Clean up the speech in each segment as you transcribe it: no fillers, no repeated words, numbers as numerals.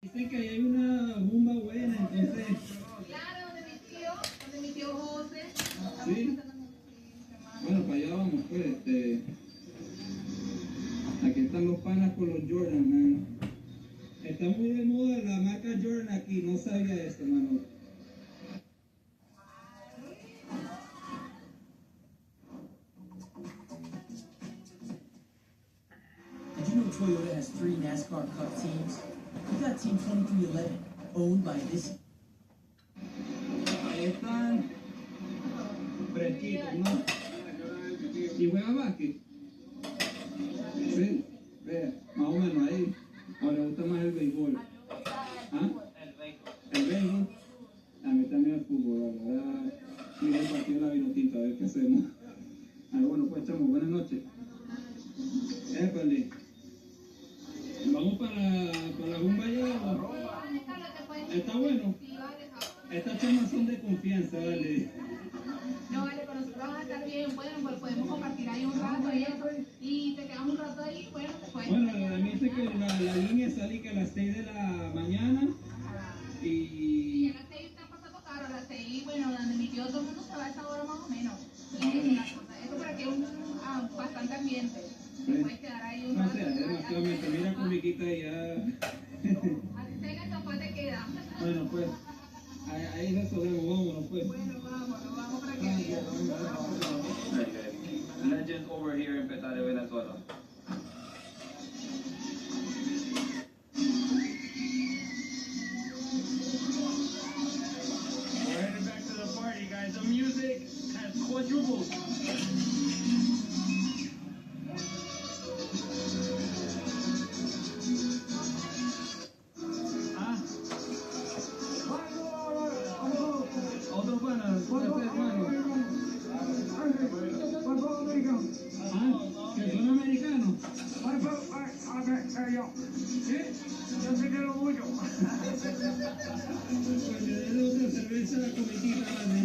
Dicen que ahí hay una rumba buena, entonces. Claro, donde mi tío José. Sí. Bueno, para allá vamos, pues. Aquí están los panas con los Jordan, man. Está muy de moda la marca Jordan aquí, no sabía eso, mano. Did you know Toyota has 3 NASCAR Cup teams? We got Team 2311, owned by this. Ahí están fresquitos, ¿no? ¿Y juega básquet? Sí, vea, más o menos ahí. ¿O le gusta más el béisbol? ¿Ah? El béisbol. A mí también el fútbol, la verdad. Mira el partido de la Vinotinto, a ver qué hacemos. Bueno, pues chamo, buenas noches. Épale. Vamos para la rumba ya. ¿Está bueno? Estas chamas son de confianza, vale. No, vale, con nosotros vas a estar bien. Bueno, pues podemos compartir ahí un rato y te quedas un rato ahí. Bueno, después. Bueno, a mí dice que la línea sale que a las 6 de la mañana. Y a las 6 está pasando caro, a las 6, bueno, donde mi tío todo el mundo se va a esa hora más o menos. Esto por aquí es bastante ambiente. Te puedes quedar ahí un rato. No sé, demasiadamente. Mira con Miquita y ya. Así tengas, después te queda. Bueno, pues. Ahí resolvemos, vámonos, pues. Bueno, vamos para que veas. Legend over here in Petare, Venezuela. We're heading back to the party, guys. The music has quadrupled. Otro pana, hermano. ¿Que son americanos? Yo sé que lo mucho. Pues le den otra cerveza a la comiquita, vale.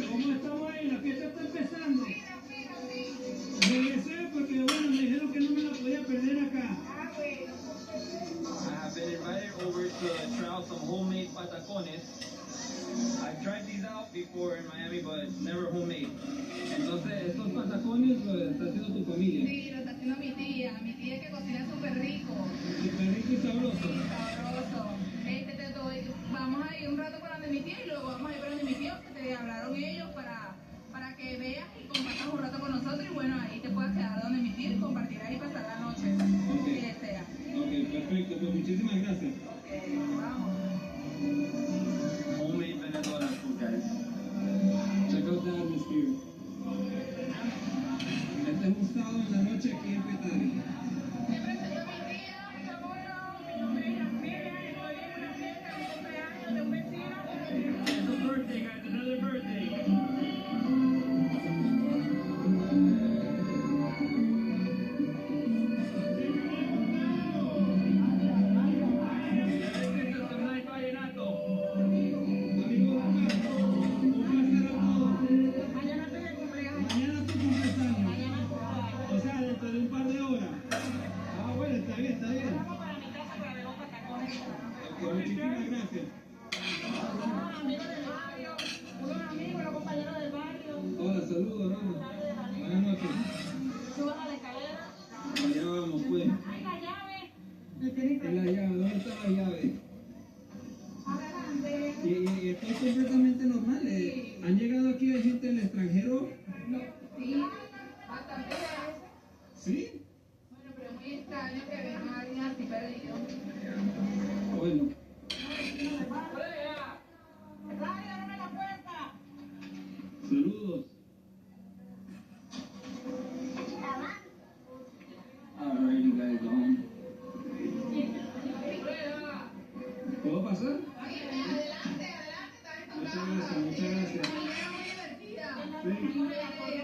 ¿Cómo estamos ahí? La fiesta está empezando. Regresé porque, bueno, me dijeron que no me la podía perder acá. I have been invited over to try out some homemade patacones. I've tried these out before in Miami, but never homemade. Entonces, estos patacones los está haciendo tu familia. Sí, lo está haciendo mi tía que cocina súper rico. Súper rico y sabroso. Sabroso. Vamos a ir un rato para donde mi tía y luego vamos a ir para donde mi tío, que te hablaron ellos para que veas y compartas un rato con nosotros y bueno, ahí te puedas quedar donde mi tío y compartir ahí y pasar la noche, Ok. si deseas. Ok, perfecto. Pues muchísimas gracias. Vamos. Homemade Venezuelan food, guys. Check out the atmosphere. Este es un sábado en la noche aquí en Petare. Te presento a mi tía, mi abuelo, mi novia, mira, estoy en una fiesta de cumpleaños de un vecino. It's a birthday, guys. Another birthday. Some nice vallenato. Amigos, un placer a todos. Mañana estoy de cumpleaños. Mañana tu cumpleaños. Mañana cumpleaños. O sea, dentro de un par de horas. Bueno, está bien, está bien. Vamos para mi casa para ver los patacones. Ok, muchísimas gracias. Unos amigos del barrio, unos compañeros del barrio. Hola, saludos, hermano. Buenas noches. Suban a la escalera. Allá vamos, pues. ¡Ay, la llave! Es la llave, ¿dónde está la llave? Adelante. Y esto es completamente normal. ¿Han llegado aquí de gente del extranjero? No, sí, bastante veces. Sí. Bueno, pero es muy extraño que vean a alguien así perdido. Bueno, ¡Colega! ¡Ray, ábreme la puerta! saludos. Alrighty, guys, ¡Colega! ¿Puedo pasar? Adelante, Muchas gracias, muchas gracias. Mañana muy divertida. Sí.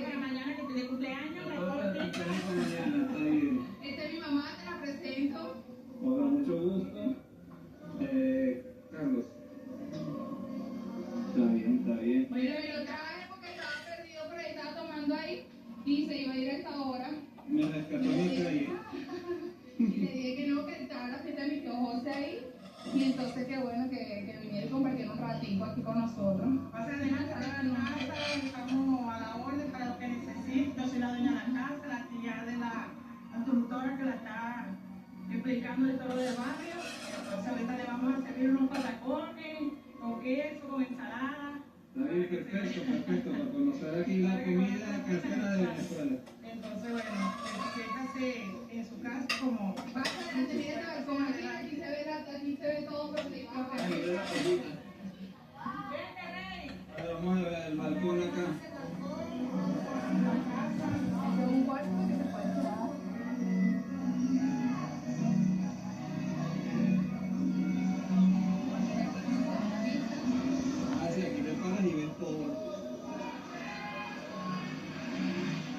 Para mañana que tiene cumpleaños, me Ahora corte. temprano mañana, está bien. Esta es mi mamá, te la presento. Hola, mucho gusto. Carlos. Está bien. Bueno, me lo traje porque estaba perdido, pero estaba tomando ahí y se iba a ir a esta esa hora. Me rescató mi calle. Y le dije que no, que estaba la fiesta de mi tío José ahí. Y entonces qué bueno que viniera y compartiera un ratito aquí con nosotros. O sea, de nada, estamos a la orden para lo que necesite. Yo soy la dueña de la casa, la tía de la tutora que la está explicando de todo del barrio. Entonces ahorita le vamos a servir unos patacones, con queso, con ensalada. Está bien, perfecto, perfecto, para conocer aquí la comida casera de Venezuela. Entonces, bueno, siéntase en su casa como... Pasa adelante, mira, como aquí se ve aquí se ve todo perfecto. Ahí ve la pollita. Ahora vamos a ver el balcón acá. Un cuarto que se puede quedar. Así aquí te paras y ves todo.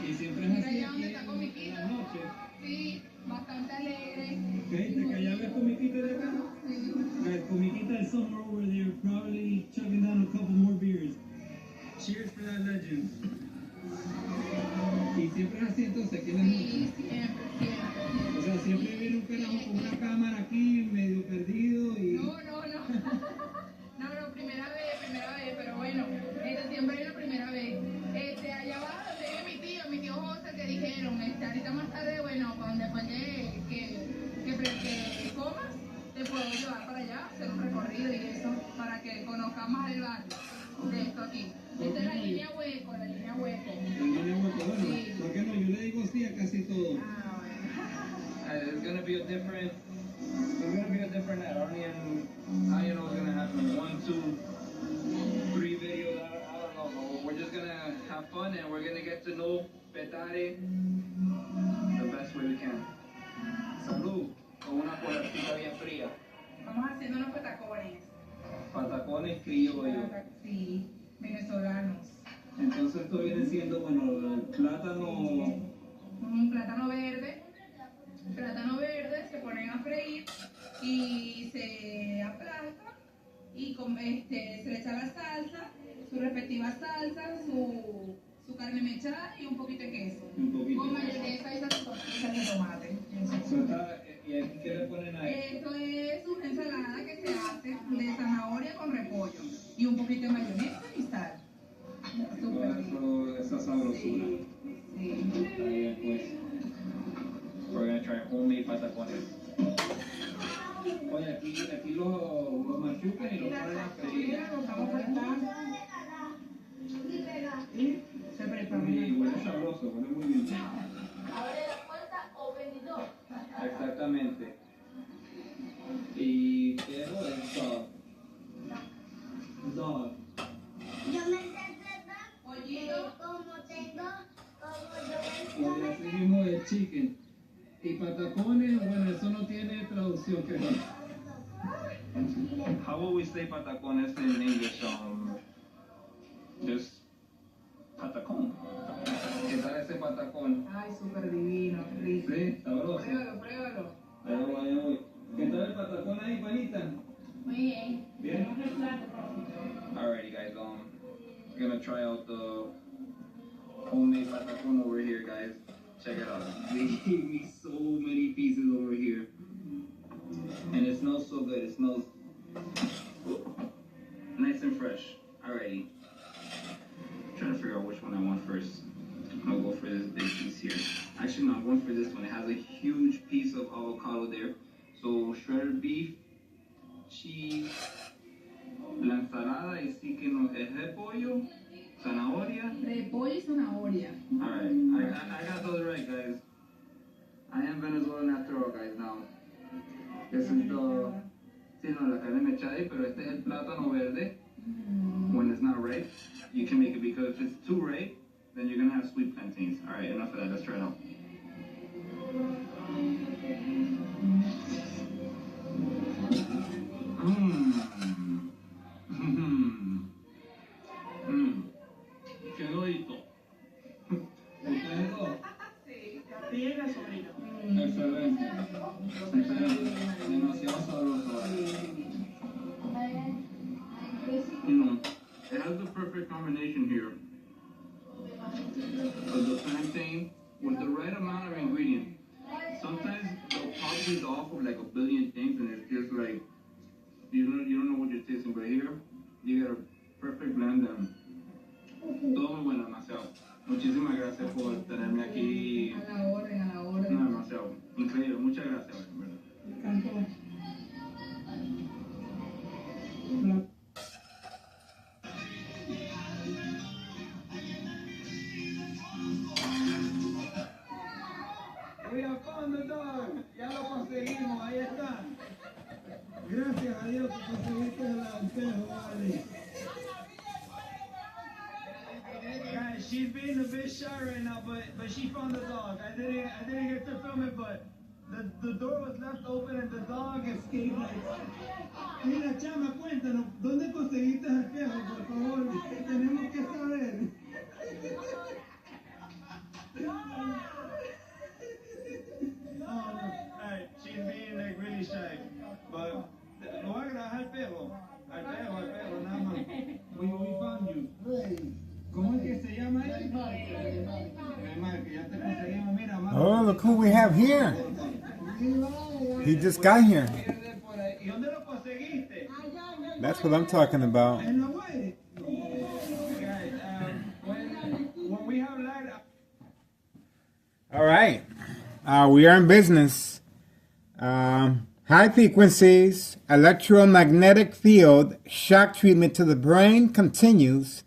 Y siempre es Mira así allá aquí donde está en Comiquita. la noche. Sí, bastante alegre. ¿Viste que allá ves comiquita de acá? Sí. Guys, comiquita is somewhere over there, probably chugging down a couple more beers. Cheers for that legend. Y siempre es así entonces, aquí en la noche. Sí, siempre, siempre. O sea, siempre viene un carajo con una cámara aquí, medio perdido y... No, primera vez, pero bueno, siempre es la primera vez. Allá abajo donde vive mi tío José, que dijeron, ahorita más tarde, bueno, después de que comas, te puedo llevar para allá, hacer un recorrido y eso, para que conozcas más el barrio de esto aquí. Esta es la línea hueco, La línea hueco, bueno, Sí. ¿por qué no? Yo le digo sí a casi todo. Ah, bueno. It's gonna be a different. I don't know what's gonna happen. 1, 2, 3 videos. I don't know. We're just gonna have fun and we're gonna get to know Petare the best way we can. Salud, con una colacita bien fría. Vamos haciendo unos patacones. Patacones criollos. Sí, venezolanos. Entonces esto viene siendo, bueno, el plátano... Un plátano verde. Se ponen a freír y se aplasta y se le echa la salsa, su respectiva salsa, su carne mechada y un poquito de queso. Un poquito. Con mayonesa y salsa de tomate. Eso está- ¿Y aquí qué le ponen ahí? Esto es una ensalada que se hace de zanahoria con repollo y un poquito de mayonesa y sal. Súper rico. Esa sabrosura. Sí, sí. Está bien, pues. We're gonna try homemade patacones. Oye, aquí los machucan y los ponen a freír. Mira, lo estamos cortando. Y se prepara. Y huele sabroso, huele muy bien. Exactamente. Y eso es dog. Dog. Yo me interpreto Pollito. como tengo, como yo Y así mismo es chicken. Y patacones, bueno, eso no tiene traducción, creo. How will we say patacones in English? Just patacón. ¿Qué tal ese patacón? Ay, súper divino, rico. Sí, sabroso. Pruébalo. Allá voy, allá voy. ¿Qué tal el patacón ahí, panita? Muy bien. Bien. Alrighty, guys. Gonna try out the homemade patacón over here, guys. Check it out. They gave me so many pieces over here. And it smells so good. It smells nice and fresh. Alrighty. Trying to figure out which one I want first. I'll go for this big piece here. Actually, no, I'm going for this one. It has a huge piece of avocado there. So shredded beef, cheese, la ensalada y sí que no es repollo, zanahoria. Repollo y zanahoria. Alright, I got those right, guys. I am Venezuelan after all, guys. Now, this is the, sí, no, la carne mechada, pero este es el plátano verde. When it's not ripe, you can make it because if it's too ripe, then you're gonna have sweet plantains. Alright, enough of that. Let's try it out. Qué godito. ¿Ustedes dos? Sí. La tía y la sobrina. Excelente. Excelente. Demasiado sabroso. You know, it has the perfect combination here of the plantain with the right amount of ingredient. Sometimes they'll pop these off of like a billion things, and it's just like you don't know what you're tasting. But here, you get a perfect blend, and todo muy bueno, demasiado. Muchísimas gracias por tenerme aquí. A la orden, a la orden. No, demasiado. Increíble. Muchas gracias, en verdad. Me encantó. We have found the dog. Ya lo conseguimos, ahí está. Gracias a Dios que conseguiste el espejo, vale. Guys, she's being a bit shy right now, but she found the dog. I didn't get to film it, but the door was left open and the dog escaped. Mira, chama, cuéntanos, ¿dónde conseguiste el espejo, por favor? Tenemos que saber. Oh, no. Alright, she's being like really shy. But lo voy a grabar al perro. Al perro, nada más. We found you. ¿Cómo es que se llama él? Neymar, que ya te conseguimos. Mira, Oh, look who we have here. He just got here. ¿Y dónde lo conseguiste? That's what I'm talking about. En la web. Guys, when we have light. All right. We are in business. High frequencies, electromagnetic field, shock treatment to the brain continues.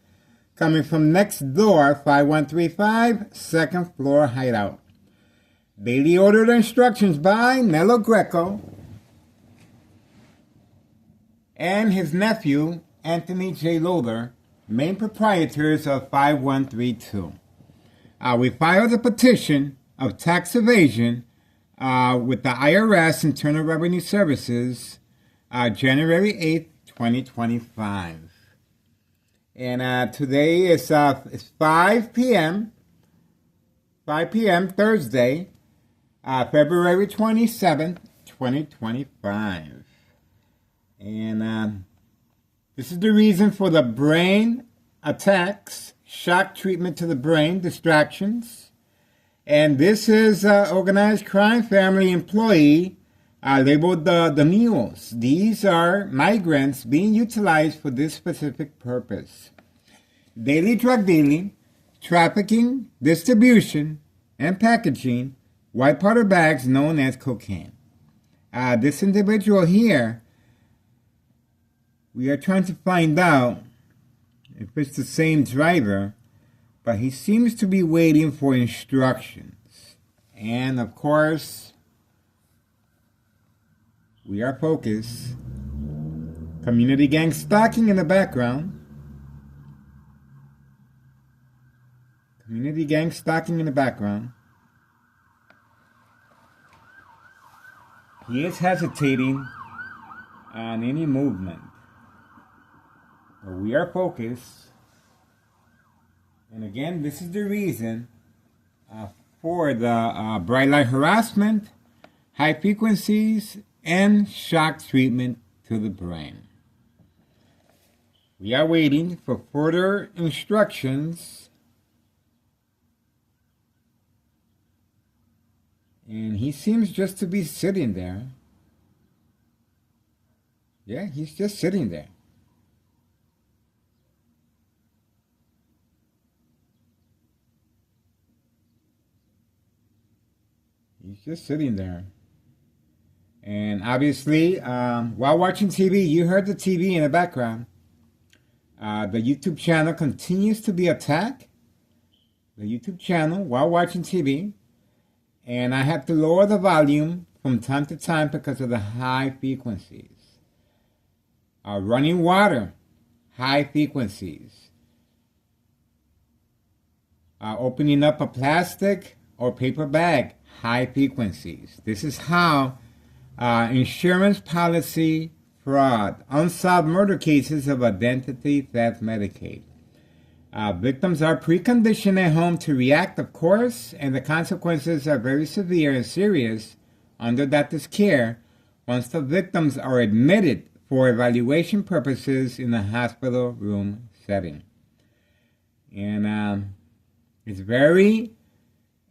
Coming from next door, 5135, second floor hideout. Daily ordered instructions by Nello Greco and his nephew, Anthony J. Loader, main proprietors of 5132. We filed a petition of tax evasion with the IRS, Internal Revenue Services, January 8th, 2025. And today is 5 p.m. Thursday, February 27th, 2025. And this is the reason for the brain attacks, shock treatment to the brain, distractions. And this is organized crime family employee labeled the mules. These are migrants being utilized for this specific purpose. Daily drug dealing, trafficking, distribution, and packaging white powder bags known as cocaine. This individual here, we are trying to find out if it's the same driver, but he seems to be waiting for instructions. And of course, we are focused. Community gang stalking in the background. Community gang stalking in the background. He is hesitating on any movement. But we are focused. And again, this is the reason for the bright light harassment, high frequencies, and shock treatment to the brain. We are waiting for further instructions. And he seems just to be sitting there. Yeah, he's just sitting there. He's just sitting there. And obviously, while watching TV, you heard the TV in the background. The YouTube channel continues to be attacked. The YouTube channel while watching TV. And I have to lower the volume from time to time because of the high frequencies. Running water, high frequencies. Opening up a plastic or paper bag, high frequencies. This is how insurance policy fraud, unsolved murder cases of identity theft Medicaid. Victims are preconditioned at home to react, of course, and the consequences are very severe and serious under doctor's care once the victims are admitted for evaluation purposes in a hospital room setting. And it's very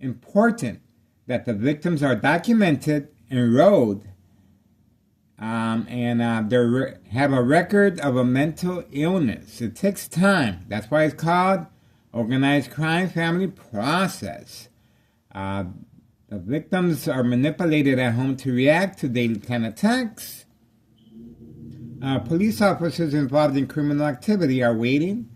important that the victims are documented, enrolled, and they have a record of a mental illness. It takes time. That's why it's called organized crime family process. The victims are manipulated at home to react to daily kind of attacks. Police officers involved in criminal activity are waiting,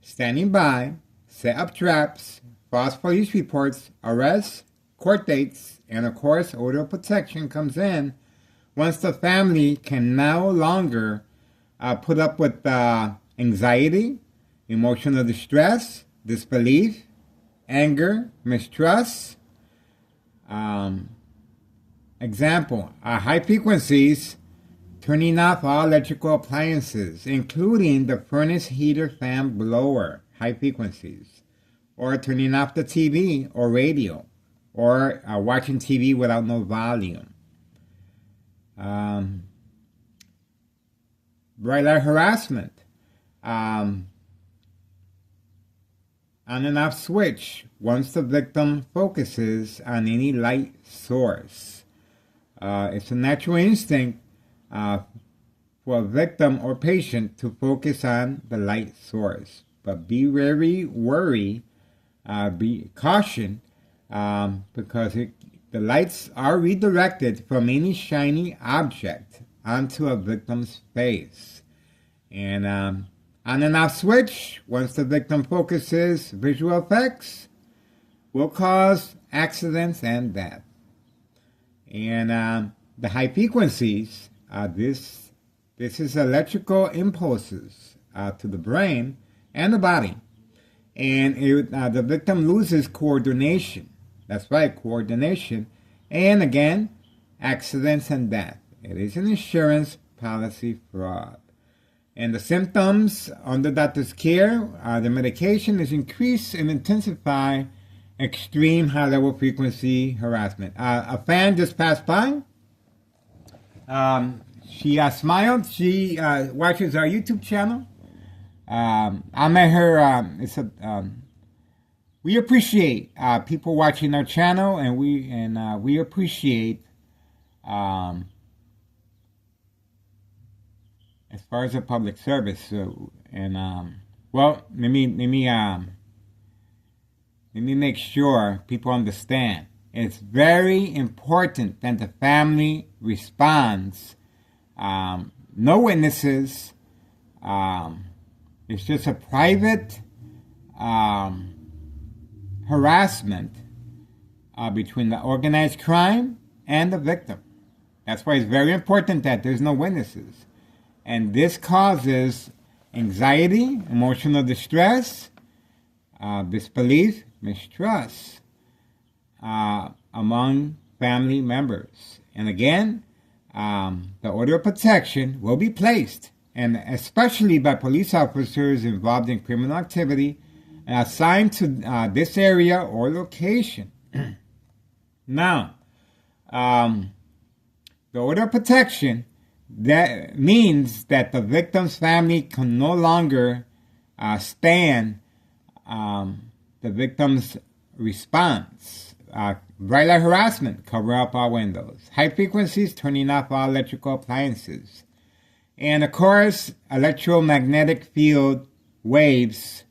standing by, set up traps, false police reports, arrests, court dates, and of course, order of protection comes in once the family can no longer put up with anxiety, emotional distress, disbelief, anger, mistrust. Example, high frequencies, turning off all electrical appliances, including the furnace heater, fan, blower, high frequencies, or turning off the TV or radio, or watching TV without no volume. Bright light harassment, on and off switch once the victim focuses on any light source. It's a natural instinct for a victim or patient to focus on the light source. But be very wary, be caution, because the lights are redirected from any shiny object onto a victim's face. And on and off switch, once the victim focuses, visual effects will cause accidents and death. And the high frequencies, this is electrical impulses to the brain and the body. And the victim loses coordination. That's right, coordination. And again, accidents and death. It is an insurance policy fraud. And the symptoms under doctor's care, the medication is increase and intensify extreme high-level frequency harassment. A fan just passed by. She smiled. She watches our YouTube channel. I met her. We appreciate people watching our channel, and we appreciate as far as the public service. So, and well, let me make sure people understand. It's very important that the family responds. No witnesses. It's just a private harassment between the organized crime and the victim. That's why it's very important that there's no witnesses. And this causes anxiety, emotional distress, disbelief, mistrust among family members. And again, the order of protection will be placed, and especially by police officers involved in criminal activity and assigned to this area or location. Now, the order of protection, that means that the victim's family can no longer stand the victim's response. Bright light harassment, cover up all windows. High frequencies, turning off all electrical appliances. And of course, electromagnetic field waves,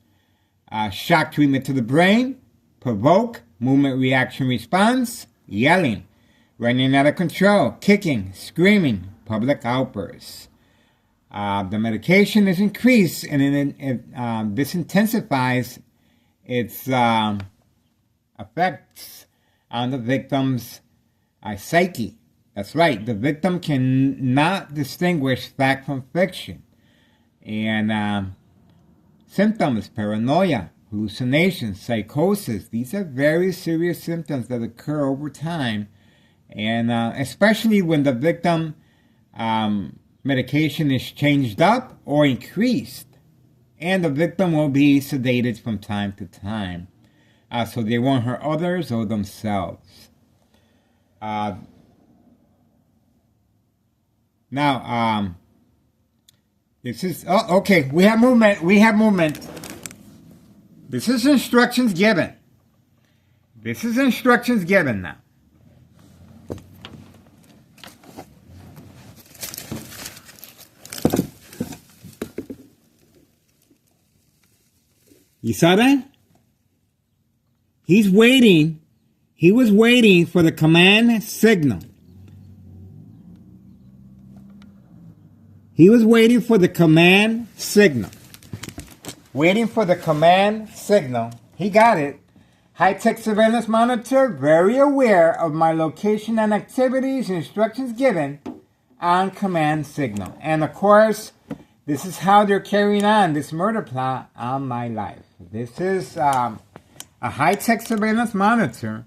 shock treatment to the brain, provoke, movement reaction response, yelling, running out of control, kicking, screaming, public outbursts. The medication is increased, and this intensifies its effects on the victim's psyche. That's right, the victim cannot distinguish fact from fiction. And symptoms, paranoia, hallucinations, psychosis, these are very serious symptoms that occur over time. And especially when the victim medication is changed up or increased. And the victim will be sedated from time to time. So they won't hurt others or themselves. Now, this is, okay, we have movement. This is instructions given. This is instructions given now. You saw that? He's waiting. He was waiting for the command signal. He was waiting for the command signal. Waiting for the command signal. He got it. High-tech surveillance monitor, very aware of my location and activities, instructions given on command signal. And of course, this is how they're carrying on this murder plot on my life. This is a high-tech surveillance monitor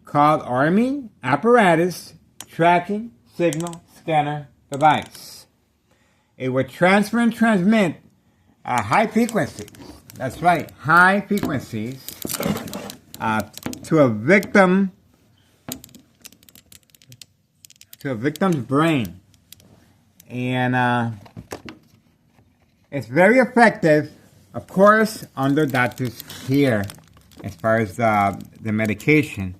called Army Apparatus Tracking Signal Scanner Device. It would transfer and transmit high frequencies. That's right, high frequencies to a victim's brain, and it's very effective, of course, under doctor's care. As far as the medication,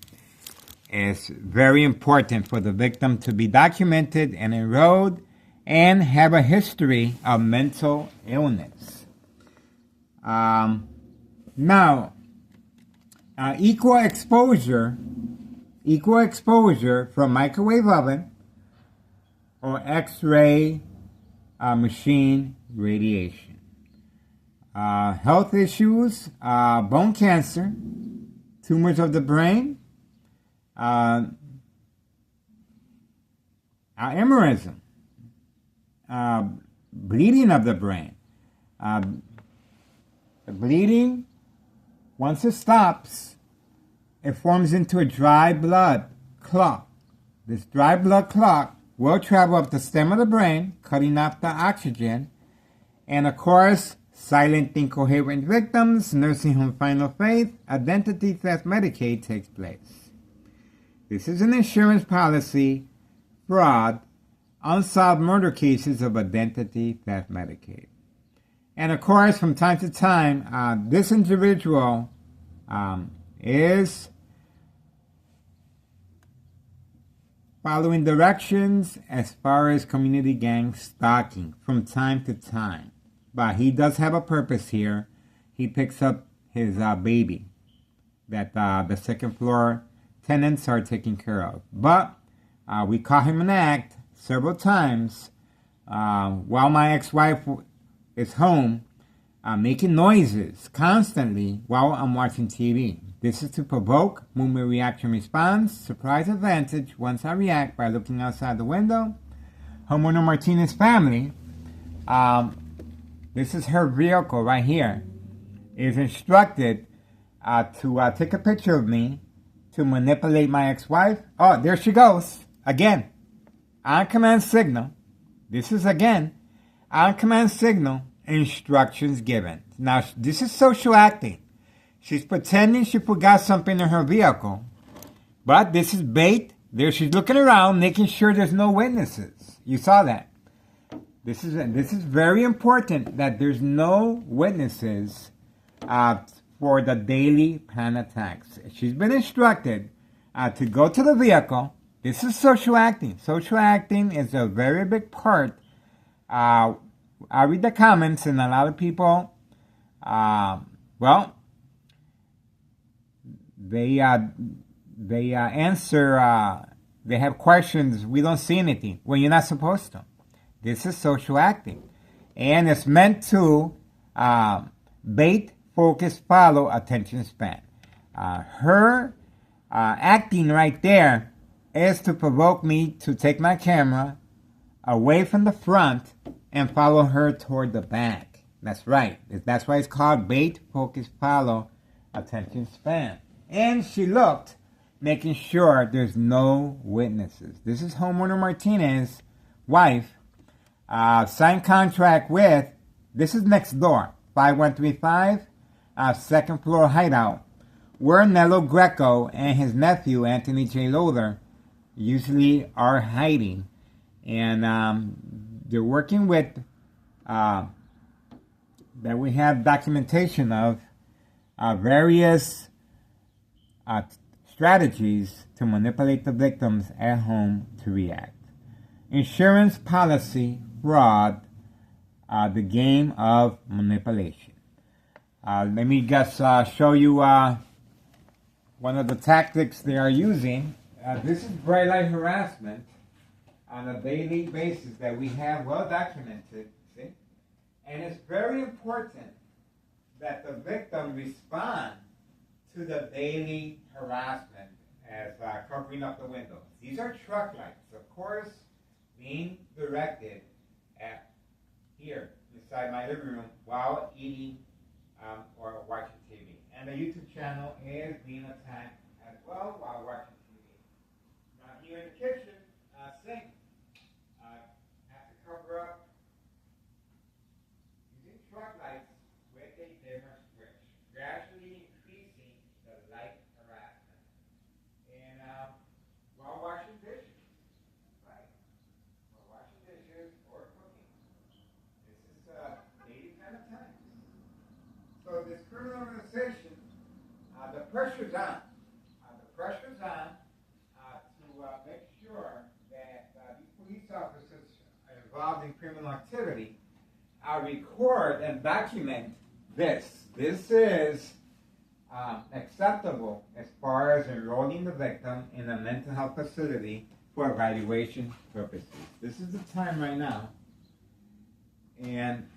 it's very important for the victim to be documented and enrolled and have a history of mental illness. Now, equal exposure from microwave oven or X-ray machine radiation. Health issues, bone cancer, tumors of the brain, aneurysm, bleeding of the brain. The bleeding, once it stops, it forms into a dry blood clot. This dry blood clot will travel up the stem of the brain, cutting off the oxygen, and of course, silent incoherent victims, nursing home final fate, identity theft Medicaid takes place. This is an insurance policy, fraud, unsolved murder cases of identity theft Medicaid. And of course, from time to time, this individual is following directions as far as community gang stalking from time to time. But he does have a purpose here. He picks up his baby that the second floor tenants are taking care of. But we caught him in act several times while my ex-wife is home making noises constantly while I'm watching TV. This is to provoke movement reaction response, surprise advantage once I react by looking outside the window. Homeowner Martinez family, this is her vehicle right here, is instructed to take a picture of me to manipulate my ex-wife. Oh, there she goes. Again, on command signal. This is again, on command signal, instructions given. Now, this is social acting. She's pretending she forgot something in her vehicle. But this is bait. There she's looking around, making sure there's no witnesses. You saw that. This is very important that there's no witnesses for the daily plan attacks. She's been instructed to go to the vehicle. This is social acting. Social acting is a very big part. I read the comments, and a lot of people, they answer. They have questions. We don't see anything. Well, you're not supposed to. This is social acting. And it's meant to bait, focus, follow, attention span. Her acting right there is to provoke me to take my camera away from the front and follow her toward the back. That's right. That's why it's called bait, focus, follow, attention span. And she looked, making sure there's no witnesses. This is homeowner Martinez's wife. Signed contract with, this is next door, 5135, second floor hideout, where Nello Greco and his nephew, Anthony J. Lothar, usually are hiding. And they're working with, that we have documentation of various strategies to manipulate the victims at home to react. Insurance policy fraud, the game of manipulation. Let me just show you one of the tactics they are using. This is bright light harassment on a daily basis that we have well documented. See? And it's very important that the victim respond to the daily harassment as covering up the windows. These are truck lights, of course, being directed at here inside my living room while eating or watching TV. And the YouTube channel is being attacked as well while watching TV. Now here in the kitchen, sink, have to cover up using truck lights with a dimmer switch, gradually increasing the light harassment. And while washing dishes, right? While washing dishes or cooking. This is daily kind of time. So this criminal organization, the pressure's on. The pressure's on to make sure that these police officers involved in criminal activity record and document this. This is acceptable as far as enrolling the victim in a mental health facility for evaluation purposes. This is the time right now. And,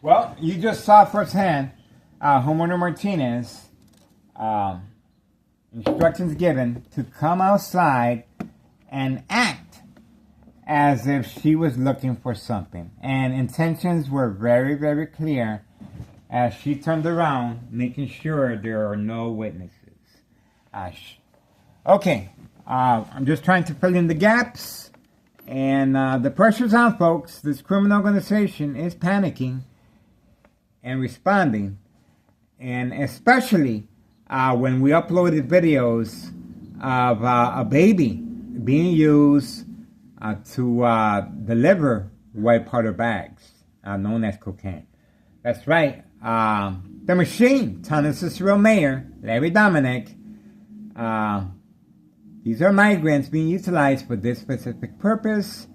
well, you just saw firsthand homeowner Martinez, instructions given to come outside and act as if she was looking for something. And intentions were very, very clear as she turned around, making sure there are no witnesses. Okay, I'm just trying to fill in the gaps. And the pressure's on, folks. This criminal organization is panicking and responding. And especially when we uploaded videos of a baby being used to deliver white powder bags known as cocaine. That's right. The machine, Town Cicero Mayor Larry Dominic. These are migrants being utilized for this specific purpose.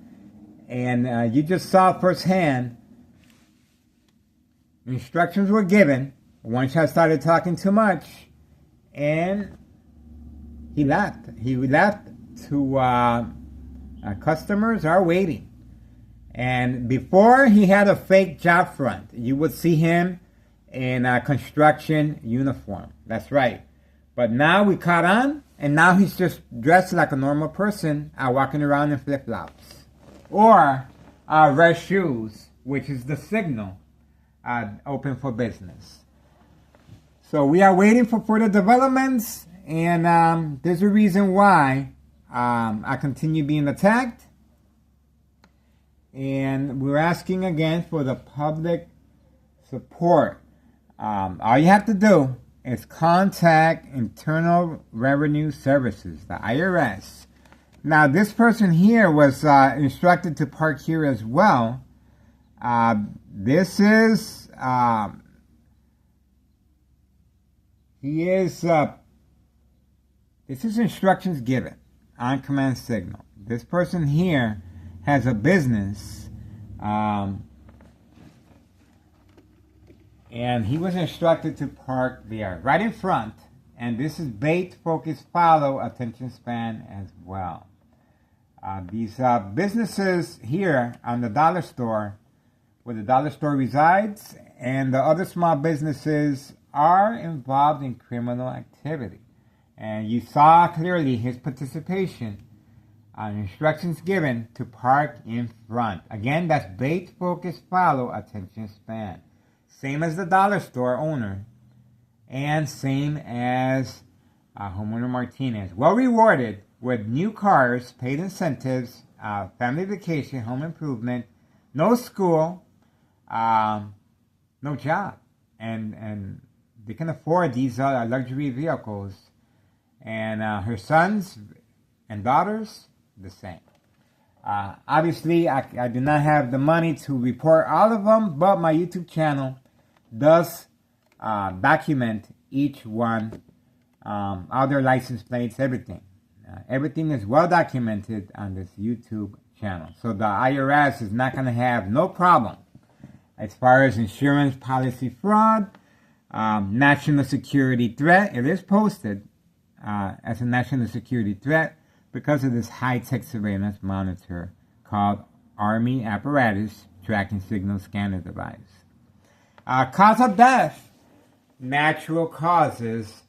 And you just saw firsthand instructions were given. One child started talking too much, and he left. He left to customers are waiting. And before he had a fake job front, you would see him in a construction uniform. That's right. But now we caught on, and now he's just dressed like a normal person, walking around in flip-flops. Or red shoes, which is the signal, open for business. So we are waiting for further developments, and there's a reason why I continue being attacked. And we're asking again for the public support. All you have to do is contact Internal Revenue Services, the IRS. Now, this person here was instructed to park here as well. This is instructions given on command signal. This person here has a business, and he was instructed to park there, right in front. And this is bait, focus, follow, attention span as well. These businesses here on the dollar store, where the dollar store resides, and the other small businesses are involved in criminal activity. And you saw clearly his participation on instructions given to park in front. Again, that's bait, focus, follow, attention span. Same as the dollar store owner, and same as homeowner Martinez. Well rewarded with new cars, paid incentives, family vacation, home improvement, no school, no job. And they can afford these luxury vehicles. And her sons and daughters, the same. Obviously, I do not have the money to report all of them, but my YouTube channel does document each one all their license plates, everything. Everything is well documented on this YouTube channel. So the IRS is not going to have no problem as far as insurance policy fraud, national security threat. It is posted as a national security threat because of this high-tech surveillance monitor called Army Apparatus Tracking Signal Scanner Device. Cause of death, natural causes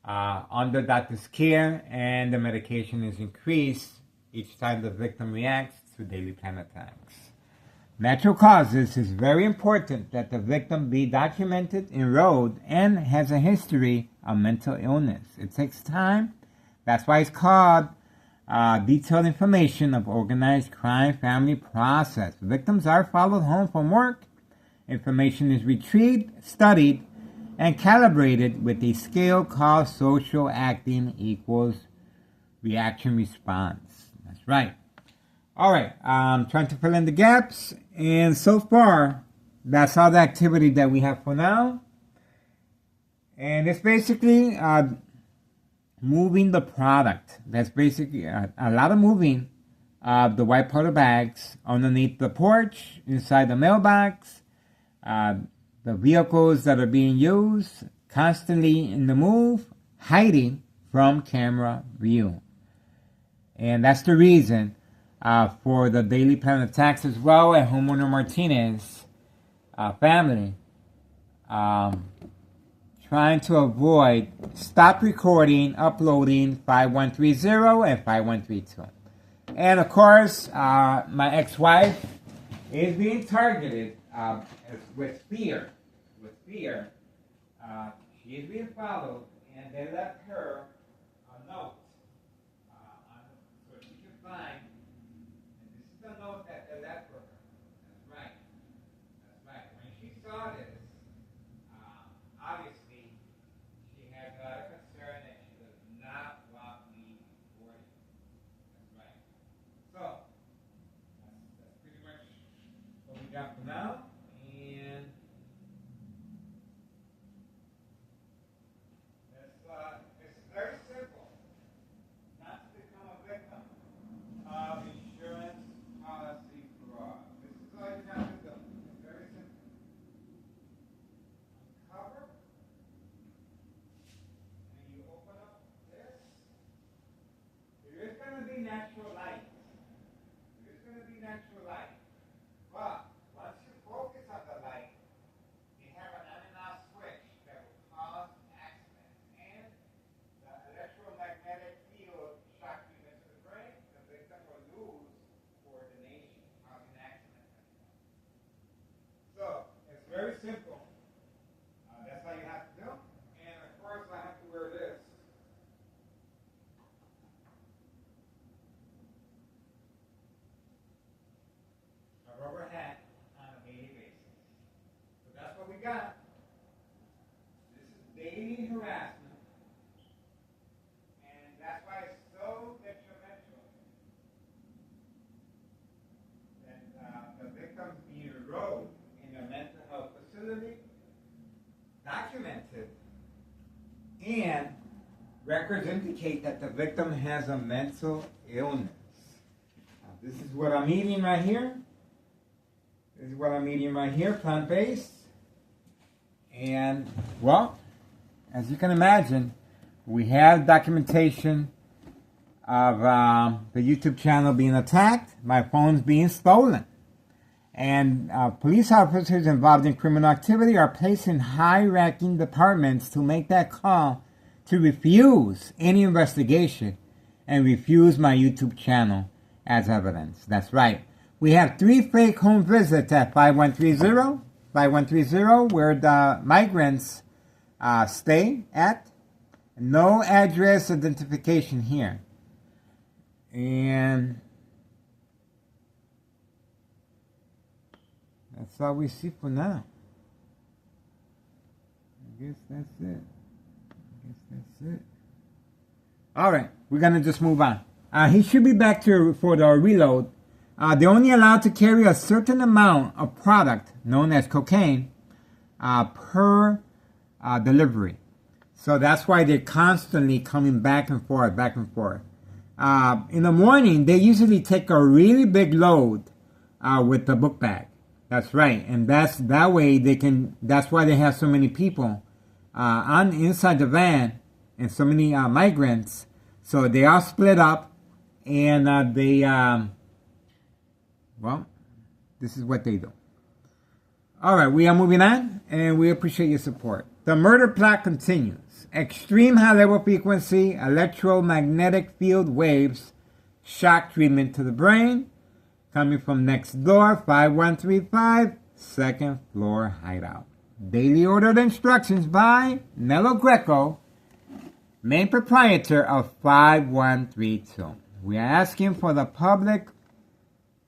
under doctor's care, and the medication is increased each time the victim reacts to daily plan attacks. Natural causes is very important that the victim be documented, enrolled, and has a history of mental illness. It takes time. That's why it's called detailed information of organized crime family process. Victims are followed home from work. Information is retrieved, studied, and calibrated with a scale called social acting equals reaction response. That's right. All right, I'm trying to fill in the gaps, and so far, that's all the activity that we have for now. And it's basically moving the product. That's basically a lot of moving of the white powder bags underneath the porch, inside the mailbox, the vehicles that are being used, constantly in the move, hiding from camera view. And that's the reason for the daily plan attacks as well at homeowner Martinez family. Trying to avoid stop recording, uploading 5130 and 5132. And of course, my ex-wife is being targeted with fear. She is being followed, and they left her a note so she can find. And this is the note that they left for her. That's right. When she saw this, obviously she had a lot of concern that she does not want me recording. That's right. So that's pretty much what we got for now. And it's very simple not to become a victim of insurance policy fraud. This is all you have to do. It's very simple. Uncover, and you open up this. There is going to be natural light. But once you focus on the light, you have an on and off switch that will cause accidents. And the electromagnetic field shock you into the brain, the victim will lose coordination, causing accidents. So, it's very simple. That's all you have to do. And of course, I have to wear this. A rubber hat on a daily basis. So that's what we got. This is daily harassment. And that's why it's so detrimental that the victims be enrolled in a mental health facility, documented, and records indicate that the victim has a mental illness. Now, this is what I'm eating right here. Plant-based. And, well, as you can imagine, we have documentation of the YouTube channel being attacked, my phone's being stolen. And police officers involved in criminal activity are placed in high-ranking departments to make that call to refuse any investigation and refuse my YouTube channel as evidence. That's right. We have 3 fake home visits at 5130, where the migrants stay at. No address identification here. And that's all we see for now. I guess that's it. All right, we're going to just move on. He should be back for the reload. They're only allowed to carry a certain amount of product, known as cocaine, per delivery. So that's why they're constantly coming back and forth, back and forth. In the morning, they usually take a really big load with the book bag. That's right, and that way they can. That's why they have so many people inside the van and so many migrants. So they are split up, and well, this is what they do. All right, we are moving on, and we appreciate your support. The murder plot continues. Extreme high-level frequency electromagnetic field waves, shock treatment to the brain, coming from next door, 5135, second floor hideout. Daily ordered instructions by Nello Greco, main proprietor of 5132. We are asking for the public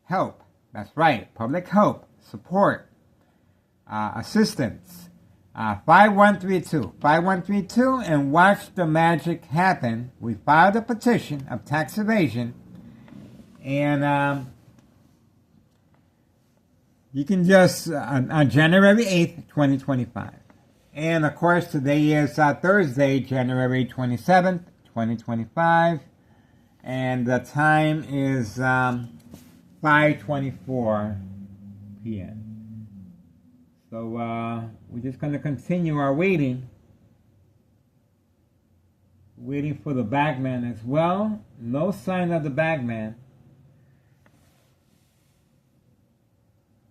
help. That's right, public help, support, assistance. 5132, and watch the magic happen. We filed a petition of tax evasion, and you can just on January 8th, 2025. And of course, today is Thursday, January 27th, 2025, and the time is 5:24 p.m. So we're just going to continue our waiting for the bagman as well. No sign of the bagman.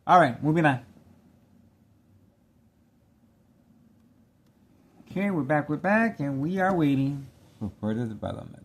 All right, moving on. Okay, we're back, and we are waiting for further development.